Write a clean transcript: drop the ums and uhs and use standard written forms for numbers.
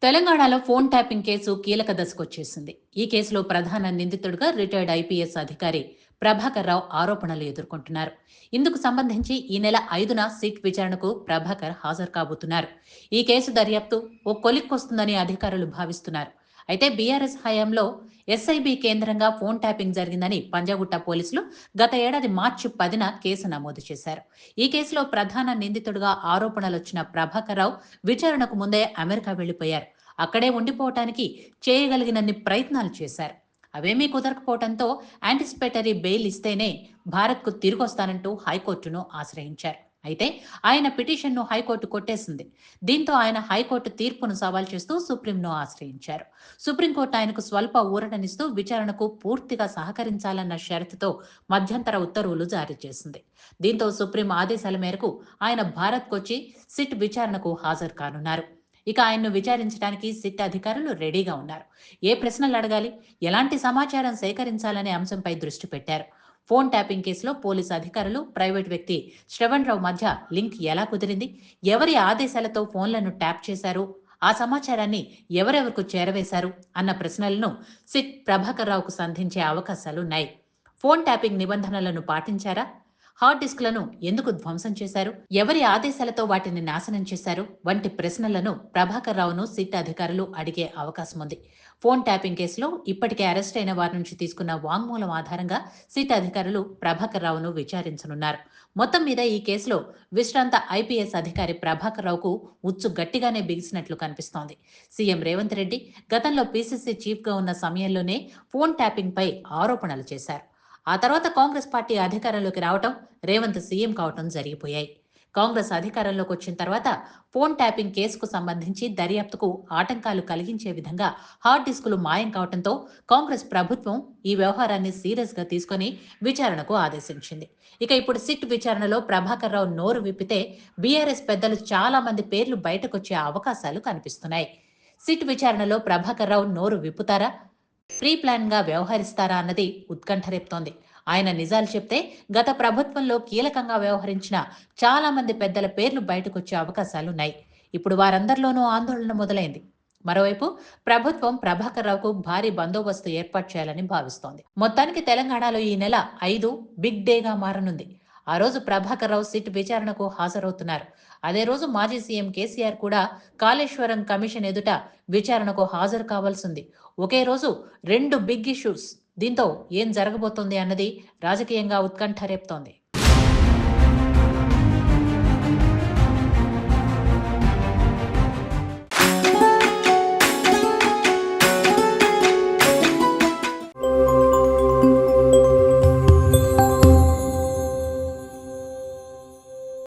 తెలంగాణలో phone tapping case కీలక దశకొచ్చేసింది. ఈ కేసులో ప్రధాన నిందితుడిగా రిటైర్డ్ ఐపీఎస్ అధికారి ప్రభాకర్ రావు ఆరోపణలు ఎదుర్కొంటున్నారు. ఇందుకు సంబంధించి ఈ నెల 5న సిట్ విచారణకు ప్రభాకర్ హాజరు కాబోతున్నారు. ఈ కేసు దర్యాప్తు ఓ కొలిక్కొస్తుందని అధికారులు భావిస్తున్నారు. అయితే బీఆర్ఎస్ హయాంలో ఎస్ఐబి కేంద్రంగా ఫోన్ ట్యాపింగ్ జరిగిందని పంజాగుట్ట పోలీసులు గత ఏడాది మార్చి 10న కేసు నమోదు చేశారు. ఈ కేసులో ప్రధాన నిందితుడిగా ఆరోపణలొచ్చిన ప్రభాకర్ రావు విచారణకు ముందే అమెరికా వెళ్లిపోయారు. అక్కడే ఉండిపోవటానికి చేయగలిగినన్ని ప్రయత్నాలు చేశారు. అవేమీ కుదరకపోవడంతో యాంటిసిపేటరీ బెయిల్ ఇస్తేనే భారత్కు తిరిగొస్తానంటూ హైకోర్టును ఆశ్రయించారు. అయితే ఆయన పిటిషన్ను హైకోర్టు కొట్టేసింది. దీంతో ఆయన హైకోర్టు తీర్పును సవాల్ చేస్తూ సుప్రీంను ఆశ్రయించారు. సుప్రీంకోర్టు ఆయనకు స్వల్ప ఊరటనిస్తూ విచారణకు పూర్తిగా సహకరించాలన్న షరతుతో మధ్యంతర ఉత్తర్వులు జారీ చేసింది. దీంతో సుప్రీం ఆదేశాల మేరకు ఆయన భారత్కొచ్చి సిట్ విచారణకు హాజరు కానున్నారు. ఇక ఆయన్ను విచారించడానికి సిట్ అధికారులు రెడీగా ఉన్నారు. ఏ ప్రశ్నలు అడగాలి, ఎలాంటి సమాచారం సేకరించాలనే అంశంపై దృష్టి పెట్టారు. ఫోన్ ట్యాపింగ్ కేసులో పోలీసు అధికారులు, ప్రైవేట్ వ్యక్తి శ్రవణ్ రావు మధ్య లింక్ ఎలా కుదిరింది, ఎవరి ఆదేశాలతో ఫోన్లను ట్యాప్ చేశారు, ఆ సమాచారాన్ని ఎవరెవరికి చేరవేశారు అన్న ప్రశ్నలను సిట్ ప్రభాకర్ రావుకు సంధించే అవకాశాలున్నాయి. ఫోన్ ట్యాపింగ్ నిబంధనలను పాటించారా, హార్డ్ డిస్క్లను ఎందుకు ధ్వంసం చేశారు, ఎవరి ఆదేశాలతో వాటిని నాశనం చేశారు వంటి ప్రశ్నలను ప్రభాకర్ రావును సిట్ అధికారులు అడిగే అవకాశం ఉంది. ఫోన్ ట్యాపింగ్ కేసులో ఇప్పటికే అరెస్ట్ అయిన వారి నుంచి తీసుకున్న వాంగ్మూలం ఆధారంగా సిట్ అధికారులు ప్రభాకర్ రావును విచారించనున్నారు. మొత్తం మీద ఈ కేసులో విశ్రాంత ఐపీఎస్ అధికారి ప్రభాకర్ రావుకు ఉచ్చు గట్టిగానే బిగిసినట్లు కనిపిస్తోంది. సీఎం రేవంత్ రెడ్డి గతంలో పీసీసీ చీఫ్గా ఉన్న సమయంలోనే ఫోన్ ట్యాపింగ్ పై ఆరోపణలు చేశారు. ఆ తర్వాత కాంగ్రెస్ పార్టీ అధికారంలోకి రావటం, రేవంత్ సీఎం కావటం జరిగిపోయాయి. కాంగ్రెస్ అధికారంలోకి వచ్చిన తర్వాత ఫోన్ ట్యాపింగ్ కేసుకు సంబంధించి దర్యాప్తుకు ఆటంకాలు కలిగించే విధంగా హార్డ్ డిస్కులు మాయం కావడంతో కాంగ్రెస్ ప్రభుత్వం ఈ వ్యవహారాన్ని సీరియస్ గా తీసుకుని విచారణకు ఆదేశించింది. ఇక ఇప్పుడు సిట్ విచారణలో ప్రభాకర్ రావు నోరు విప్పితే బీఆర్ఎస్ పెద్దలు చాలా మంది పేర్లు బయటకొచ్చే అవకాశాలు కనిపిస్తున్నాయి. సిట్ విచారణలో ప్రభాకర్ రావు నోరు విప్పుతారా, ప్రీ ప్లాన్ గా వ్యవహరిస్తారా అన్నది ఉత్కంఠ రేపుతోంది. ఆయన నిజాలు చెప్తే గత ప్రభుత్వంలో కీలకంగా వ్యవహరించిన చాలా మంది పెద్దల పేర్లు బయటకొచ్చే అవకాశాలున్నాయి. ఇప్పుడు వారందరిలోనూ ఆందోళన మొదలైంది. మరోవైపు ప్రభుత్వం ప్రభాకర్ రావుకు భారీ బందోబస్తు ఏర్పాటు చేయాలని భావిస్తోంది. మొత్తానికి తెలంగాణలో ఈ నెల 5 బిగ్ డేగా మారనుంది. ఆ రోజు ప్రభాకర్ రావు సిట్ విచారణకు హాజరవుతున్నారు. అదే రోజు మాజీ సీఎం కేసీఆర్ కూడా కాళేశ్వరం కమిషన్ ఎదుట విచారణకు హాజరు కావాల్సింది. ఒకే రోజు 2 బిగ్ ఇష్యూస్. దీంతో ఏం జరగబోతోంది అన్నది రాజకీయంగా ఉత్కంఠ రేపుతోంది.